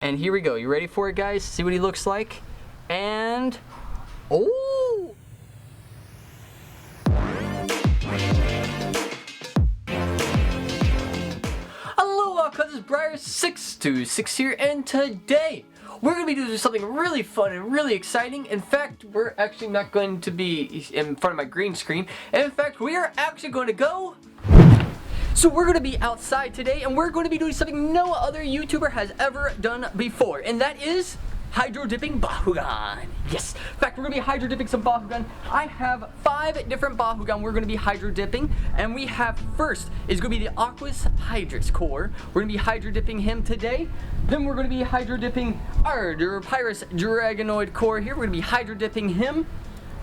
And here we go. You ready for it, guys? See what he looks like? And... oh! Hello, cousins, Briar626 here, and today we're going to be doing something really fun and really exciting. In fact, we're actually not going to be in front of my green screen. In fact, we are actually going to go... So we're going to be outside today, and we're going to be doing something no other YouTuber has ever done before, and that is hydro dipping Bakugan. Yes, in fact, we're going to be hydro dipping some Bakugan. I have 5 different Bakugan we're going to be hydro dipping, and we have first is going to be the Aqua's Hydrus core. We're going to be hydro dipping him today. Then we're going to be hydro dipping our Pyrus Dragonoid core here. We're going to be hydro dipping him.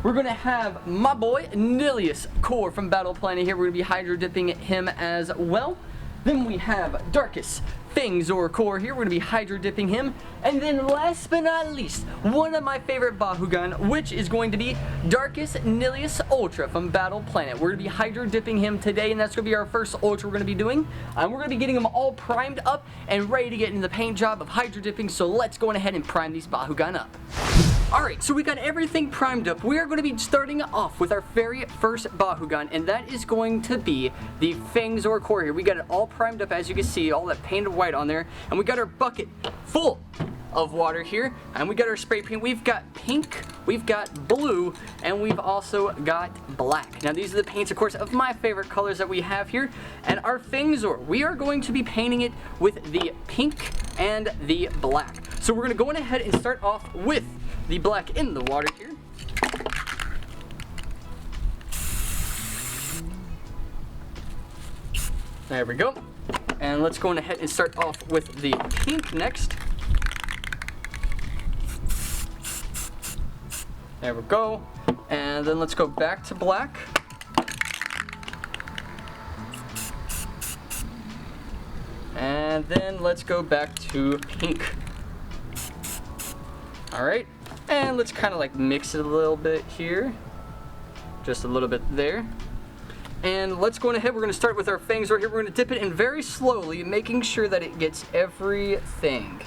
We're going to have my boy, Nilius Core from Battle Planet here. We're going to be hydro dipping him as well. Then we have Darkus Fangzor Core here. We're going to be hydro dipping him. And then last but not least, one of my favorite Bakugan, which is going to be Darkus Nilius Ultra from Battle Planet. We're going to be hydro dipping him today, and that's going to be our first Ultra we're going to be doing. We're going to be getting them all primed up and ready to get into the paint job of hydro dipping, so let's go ahead and prime these Bakugan up. Alright, so we got everything primed up. We are going to be starting off with our very first Bakugan, and that is going to be the Fangzor core here. We got it all primed up, as you can see, all that painted white on there, and we got our bucket full of water here, and we got our spray paint. We've got pink, we've got blue, and we've also got black. Now these are the paints, of course, of my favorite colors that we have here. And our Fangzor, we are going to be painting it with the pink and the black. So we're going to go on ahead and start off with the black in the water here. There we go. And let's go on ahead and start off with the pink next. There we go. And then let's go back to black. And then let's go back to pink. Alright. And let's kind of like mix it a little bit here. Just a little bit there. And let's go on ahead. We're going to start with our Fangzor here. We're going to dip it in very slowly, making sure that it gets everything.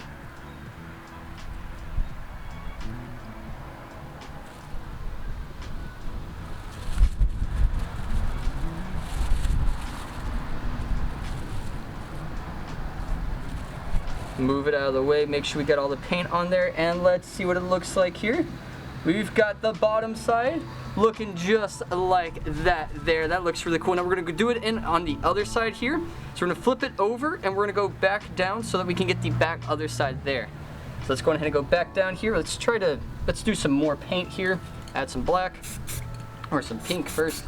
Move it out of the way, make sure we get all the paint on there, and let's see what it looks like here. We've got the bottom side looking just like that there. That looks really cool. Now we're going to do it in on the other side here. So we're going to flip it over, and we're going to go back down so that we can get the back other side there. So let's go ahead and go back down here. Let's do some more paint here. Add some black, or some pink first.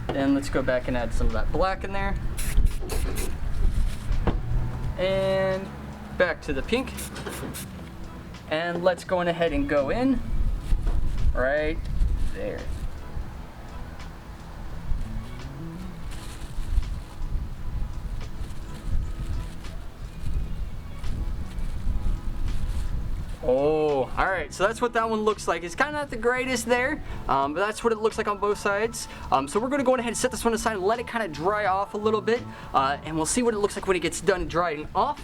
Then let's go back and add some of that black in there. And back to the pink, and let's go on ahead and go in right there. Oh, alright, so that's what that one looks like. It's kind of not the greatest there, but that's what it looks like on both sides. So we're going to go ahead and set this one aside and let it kind of dry off a little bit, and we'll see what it looks like when it gets done drying off.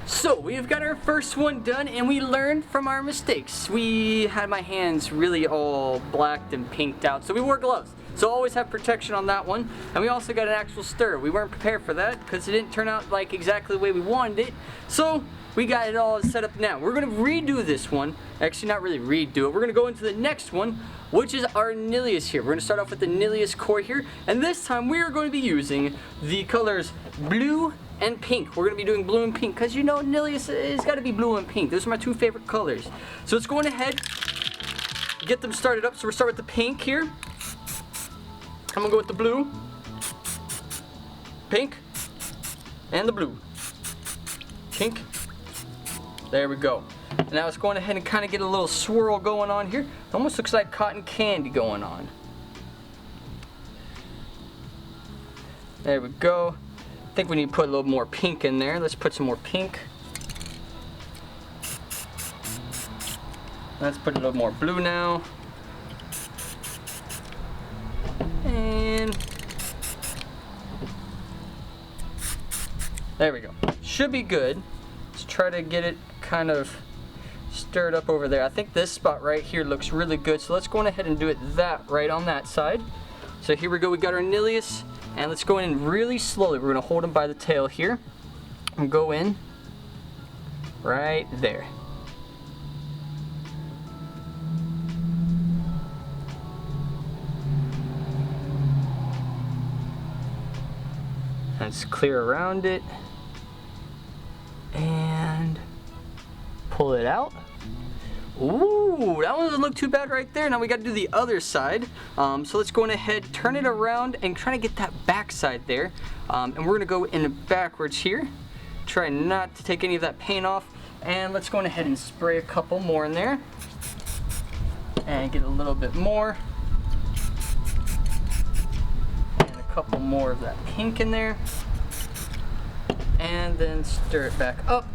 So, we've got our first one done, and we learned from our mistakes. We had my hands really all blacked and pinked out, so we wore gloves. So always have protection on that one. And we also got an actual stir. We weren't prepared for that because it didn't turn out like exactly the way we wanted it. So, we got it all set up now. We're going to redo this one. Actually, not really redo it. We're going to go into the next one, which is our Nilius here. We're going to start off with the Nilius core here. And this time, we are going to be using the colors blue and pink. We're going to be doing blue and pink because, you know, Nilius has got to be blue and pink. Those are my 2 favorite colors. So let's go on ahead, get them started up. So we'll start with the pink here. I'm going to go with the blue, pink, and the blue. Pink. There we go. Now let's go on ahead and kind of get a little swirl going on here. It almost looks like cotton candy going on. There we go. I think we need to put a little more pink in there. Let's put some more pink. Let's put a little more blue now. And there we go. should be good. Let's try to get it kind of stirred up over there. I think this spot right here looks really good, so let's go on ahead and do it right on that side. So here we go, we got our Nilius, and let's go in really slowly. We're gonna hold him by the tail here and go in right there. Let's clear around it and pull it out. Ooh, that one doesn't look too bad right there. Now we got to do the other side. So let's go on ahead, turn it around, and try to get that back side there. And we're gonna go in backwards here. Try not to take any of that paint off. And let's go on ahead and spray a couple more in there. And get a little bit more. And a couple more of that pink in there. And then stir it back up.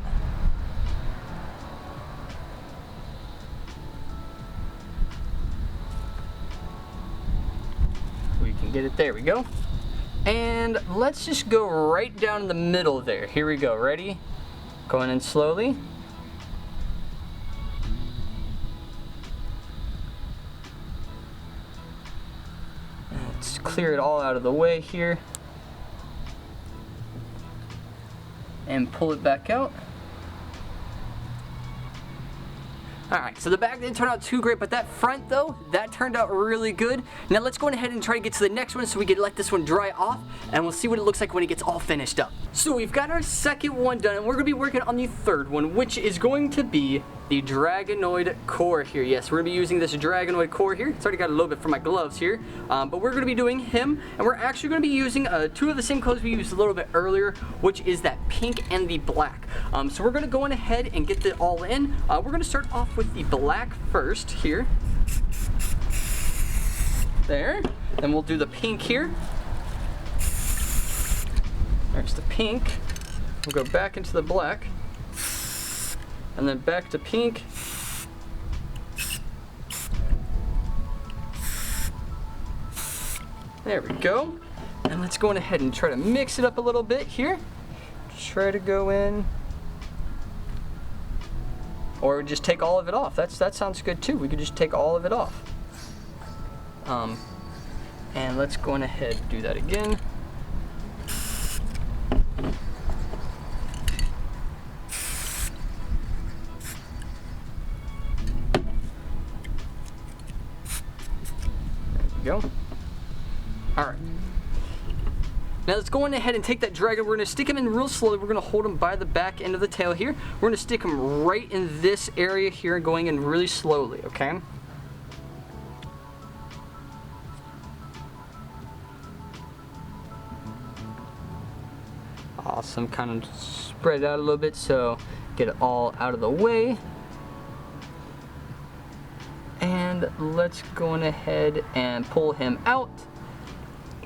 Get it, there we go. And let's just go right down in the middle there. Here we go, ready? Going in slowly. Let's clear it all out of the way here. And pull it back out. Alright, so the back didn't turn out too great, but that front though, that turned out really good. Now let's go ahead and try to get to the next one so we can let this one dry off, and we'll see what it looks like when it gets all finished up. So we've got our second one done, and we're going to be working on the third one, which is going to be the Dragonoid core here. Yes, we're going to be using this Dragonoid core here. It's already got a little bit from my gloves here, but we're going to be doing him, and we're actually going to be using two of the same colors we used a little bit earlier, which is that pink and the black. So we're going to go on ahead and get it all in. We're going to start off with the black first here. There. Then we'll do the pink here. There's the pink. We'll go back into the black. And then back to pink. There we go. And let's go on ahead and try to mix it up a little bit here. Try to go in. Or just take all of it off. That sounds good too. We could just take all of it off. And let's go on ahead and do that again. Go. All right. Now let's go on ahead and take that dragon. We're going to stick him in real slowly. We're going to hold him by the back end of the tail here. We're going to stick him right in this area here, going in really slowly, okay? Awesome. Kind of spread it out a little bit so get it all out of the way. And let's go on ahead and pull him out.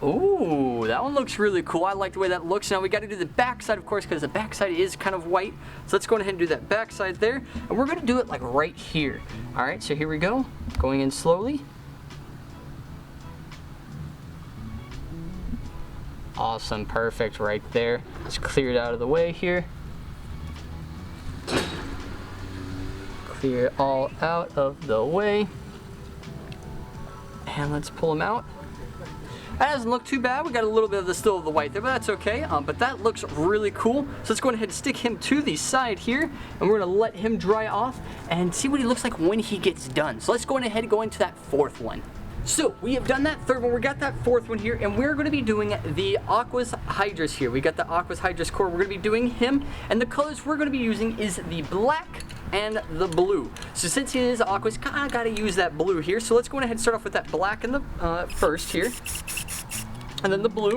Ooh, that one looks really cool. I like the way that looks. Now we got to do the back side, of course, because the back side is kind of white. So let's go ahead and do that back side there. And we're going to do it like right here. All right, so here we go. Going in slowly. Awesome, perfect right there. Let's clear it out of the way here. Clear it all out of the way. And let's pull them out. That doesn't look too bad. We got a little bit of the still of the white there, but that's okay. But that looks really cool. So let's go ahead and stick him to the side here, and we're gonna let him dry off and see what he looks like when he gets done. So let's go ahead and go into that fourth one. So we have done that third one, we got that fourth one here, and we're going to be doing the Aquas Hydrus here. We got the Aquas Hydrus core, we're going to be doing him, and the colors we're going to be using is the black and the blue. So since he is Aquas, kind of got to use that blue here. So let's go ahead and start off with that black and the first here, and then the blue,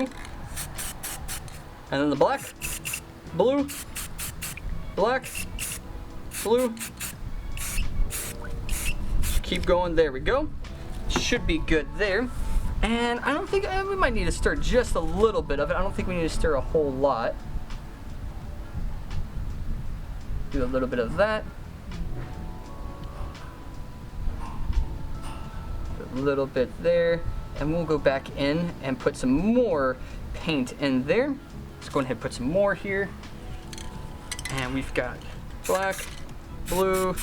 and then the black, blue, black, blue. Just keep going, there we go. Should be good there. And I don't think, we might need to stir just a little bit of it. I don't think we need to stir a whole lot. Do a little bit of that. A little bit there. And we'll go back in and put some more paint in there. Let's go ahead and put some more here. And we've got black, blue.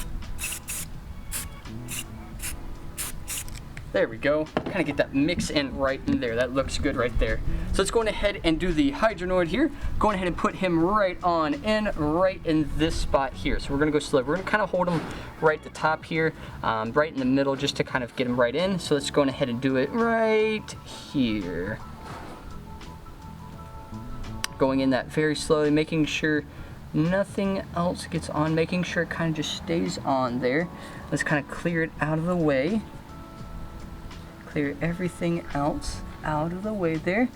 There we go. Kind of get that mix in right in there. That looks good right there. So let's go ahead and do the Hydronoid here. Going ahead and put him right in this spot here. So we're gonna go slow. We're gonna kind of hold him right at the top here, right in the middle, just to kind of get him right in. So let's go ahead and do it right here. Going in that very slowly, making sure nothing else gets on, making sure it kind of just stays on there. Let's kind of clear it out of the way. Clear everything else out of the way there.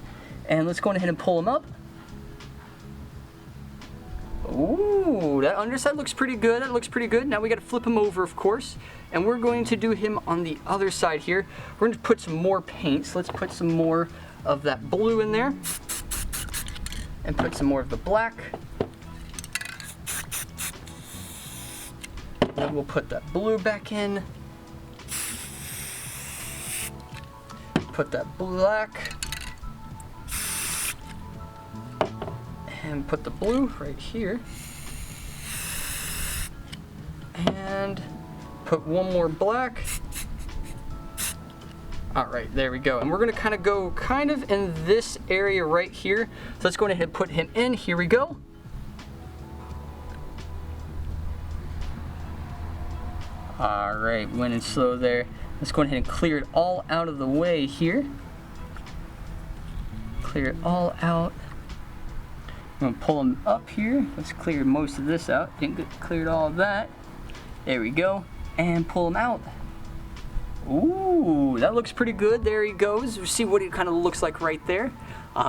And let's go ahead and pull him up. Ooh, that underside looks pretty good. That looks pretty good. Now we got to flip him over, of course. And we're going to do him on the other side here. We're going to put some more paint. So let's put some more of that blue in there. And put some more of the black. Then we'll put that blue back in. Put that black. And put the blue right here. And put one more black. All right, there we go. And we're gonna kind of go kind of in this area right here. So let's go ahead and put him in. Here we go. All right, went in slow there. Let's go ahead and clear it all out of the way here. Clear it all out. I'm gonna pull them up here. Let's clear most of this out. Didn't get cleared all of that. There we go. And pull them out. Ooh, that looks pretty good. There he goes. See what it kind of looks like right there.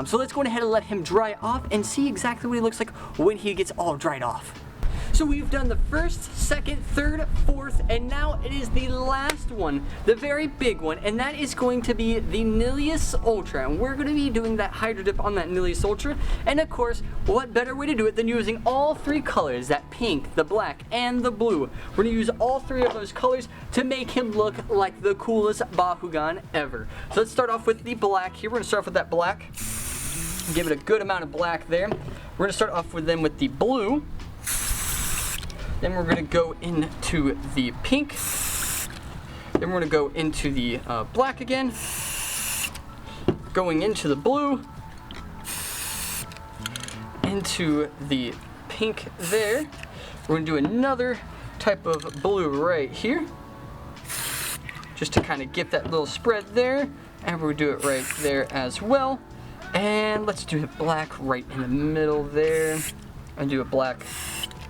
So let's go ahead and let him dry off and see exactly what he looks like when he gets all dried off. So we've done the first, second, third, fourth, and now it is the last one, the very big one, and that is going to be the Nilius Ultra. And we're going to be doing that Hydro Dip on that Nilius Ultra. And of course, what better way to do it than using all three colors, that pink, the black, and the blue. We're going to use all three of those colors to make him look like the coolest Bakugan ever. So let's start off with the black here. We're going to start off with that black. Give it a good amount of black there. We're going to start off with the blue. Then we're going to go into the pink. Then we're going to go into the black again. Going into the blue. Into the pink there. We're going to do another type of blue right here. Just to kind of get that little spread there. And we're going to do it right there as well. And let's do the black right in the middle there. And do a black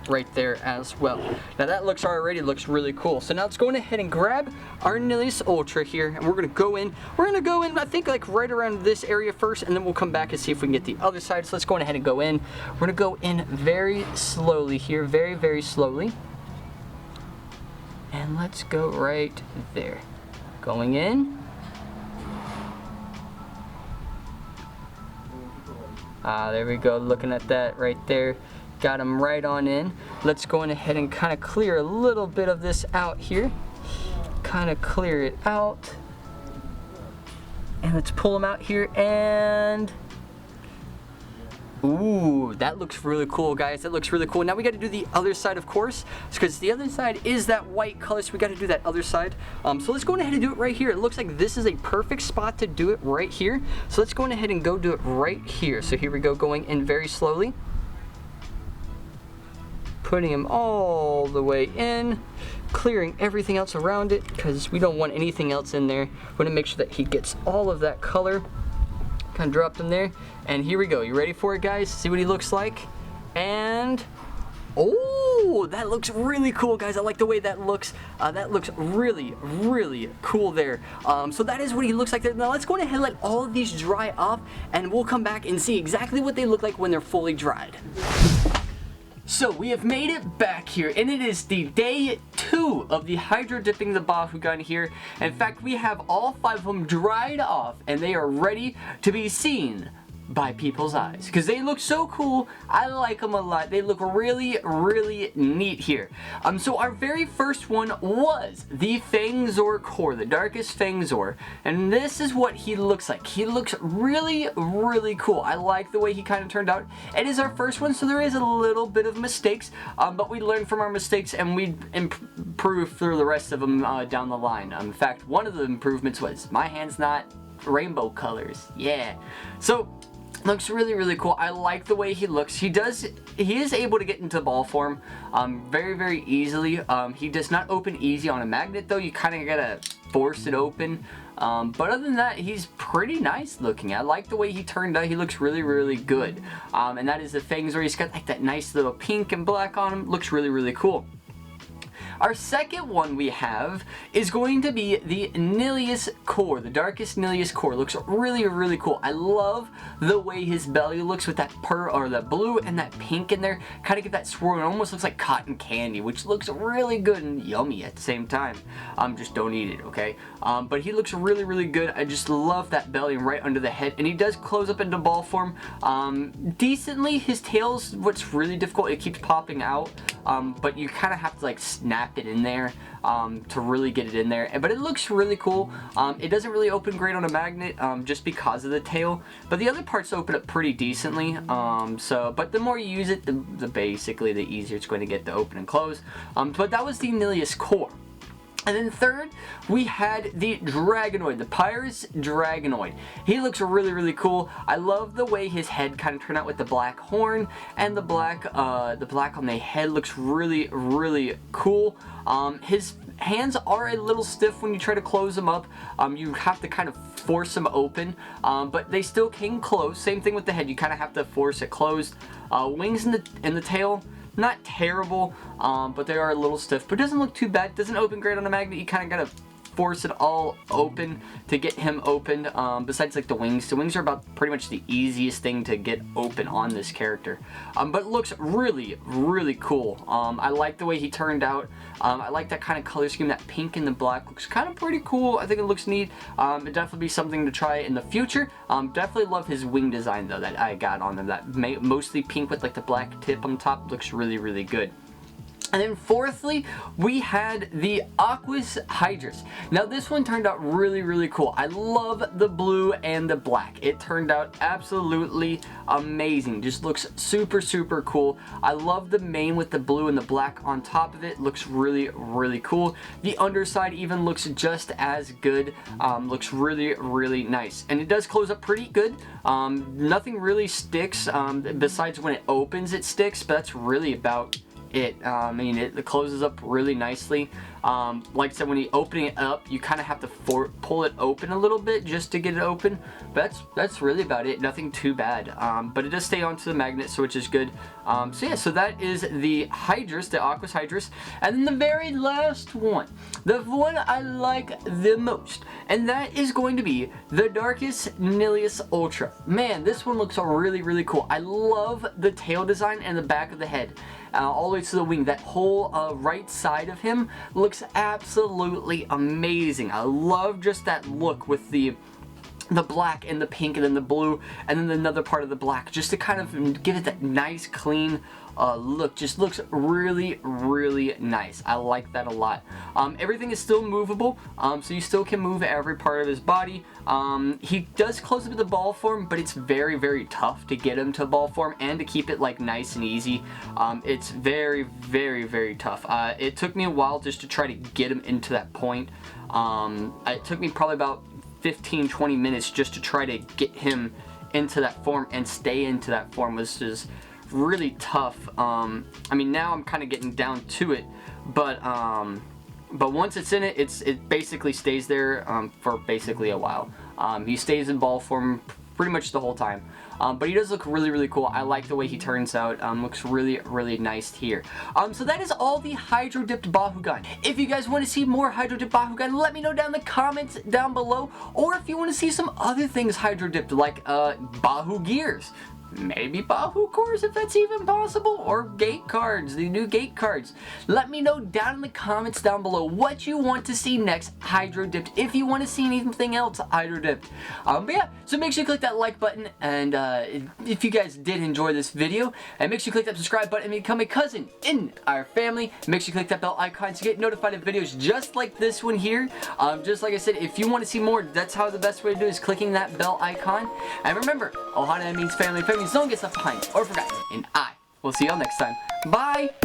right there as well. Now that already looks really cool. So now let's go ahead and grab our Nilius Ultra here, and we're gonna go in. I think like right around this area first, and then we'll come back and see if we can get the other side. So let's go ahead and go in. We're gonna go in very slowly here, very, very slowly. And let's go right there. Going in. There we go, looking at that right there. Got him right on in. Let's go ahead and kind of clear a little bit of this out here. Kind of clear it out. And let's pull him out here and... Ooh, that looks really cool, guys. That looks really cool. Now we got to do the other side, of course, because the other side is that white color, so we got to do that other side. So let's go ahead and do it right here. It looks like this is a perfect spot to do it right here. So let's go ahead and go do it right here. So here we go, going in very slowly. Putting him all the way in, clearing everything else around it because we don't want anything else in there. We want to make sure that he gets all of that color. Kind of dropped him there, and here we go. You ready for it, guys? See what he looks like? And oh, that looks really cool, guys. I like the way that looks. That looks really, really cool there. So that is what he looks like there. Now let's go ahead and let all of these dry off, and we'll come back and see exactly what they look like when they're fully dried. So we have made it back here, and it is the day 2 of the hydro dipping the Bakugan here. In fact, we have all 5 of them dried off, and they are ready to be seen by people's eyes because they look so cool. I like them a lot. They look really, really neat here. So our very first one was the Fangzor core, the darkest Fangzor, and this is what he looks like. He looks really, really cool. I like the way he kind of turned out. It is our first one, so there is a little bit of mistakes, but we learn from our mistakes and we improve through the rest of them down the line. In fact, one of the improvements was my hand's not rainbow colors. Yeah. So looks really, really cool. I like the way he looks. He is able to get into ball form very, very easily. He does not open easy on a magnet though. You kind of gotta force it open. But other than that, he's pretty nice looking. I like the way he turned out. He looks really, really good. And that is the Fangzor. He's got like that nice little pink and black on him. Looks really, really cool. Our second one we have is going to be the Nilius core, the darkest Nilius core. Looks really, really cool. I love the way his belly looks with that that blue and that pink in there. Kind of get that swirl. It almost looks like cotton candy, which looks really good and yummy at the same time. Just don't eat it, okay? But he looks really, really good. I just love that belly right under the head, and he does close up into ball form decently. His tail's what's really difficult. It keeps popping out, but you kind of have to like snap it in there to really get it in there. But it looks really cool. It doesn't really open great on a magnet just because of the tail, but the other parts open up pretty decently. But the more you use it, basically the easier it's going to get to open and close. But that was the Nilius core. And then third, we had the Dragonoid, the Pyrus Dragonoid. He looks really, really cool. I love the way his head kind of turned out with the black horn, and the black on the head looks really, really cool. His hands are a little stiff when you try to close them up. You have to kind of force them open, but they still can close. Same thing with the head. You kind of have to force it closed. Wings in the tail, not terrible, but they are a little stiff, but it doesn't look too bad. It doesn't open great on a magnet. You kind of gotta force it all open to get him opened. Besides like the wings are about pretty much the easiest thing to get open on this character. But it looks really, really cool. I like the way he turned out. I like that kind of color scheme. That pink and the black looks kind of pretty cool. I think it looks neat. It'd definitely be something to try in the future. Definitely love his wing design though that I got on him. That mostly pink with like the black tip on top looks really, really good. And then fourthly, we had the Aquas Hydrus. Now this one turned out really, really cool. I love the blue and the black. It turned out absolutely amazing. Just looks super, super cool. I love the mane with the blue and the black on top of it. Looks really, really cool. The underside even looks just as good. Looks really, really nice. And it does close up pretty good. Nothing really sticks besides when it opens it sticks, but that's really about it. I mean, it closes up really nicely. Like I said, when you open it up, you kind of have to pull it open a little bit just to get it open. But that's really about it. Nothing too bad. But it does stay onto the magnet, so which is good. So yeah, so that is the Hydrus, the Aquas Hydrus. And then the very last one, the one I like the most, and that is going to be the Darkest Nilius Ultra. Man, this one looks really, really cool. I love the tail design and the back of the head. All the way to the wing. That whole right side of him looks absolutely amazing. I love just that look with the black and the pink and then the blue and then another part of the black, just to kind of give it that nice clean look. Just looks really, really nice. I like that a lot. Everything is still movable, so you still can move every part of his body. He does close up to the ball form, but it's very, very tough to get him to ball form and to keep it like nice and easy. It's very, very, very tough. It took me a while just to try to get him into that point. It took me probably about 15-20 minutes just to try to get him into that form and stay into that form, which is really tough. I mean, now I'm kind of getting down to it, but once it's in it, it basically stays there for basically a while. He stays in ball form pretty much the whole time. But he does look really, really cool. I like the way he turns out. Looks really, really nice here. So that is all the Hydro Dipped Bakugan. If you guys want to see more Hydro Dipped Bakugan, let me know down in the comments down below. Or if you want to see some other things Hydro Dipped, like Bahu Gears, maybe Bahu cores if that's even possible, or gate cards, the new gate cards. Let me know down in the comments down below what you want to see next hydro dipped, if you want to see anything else hydro dipped. But yeah, so make sure you click that like button, and if you guys did enjoy this video, and make sure you click that subscribe button and become a cousin in our family. Make sure you click that bell icon to get notified of videos just like this one here. Just like I said, if you want to see more, that's how the best way to do it, is clicking that bell icon. And remember, Ohana means family. Family don't get left behind or forgotten. And I will see y'all next time. Bye!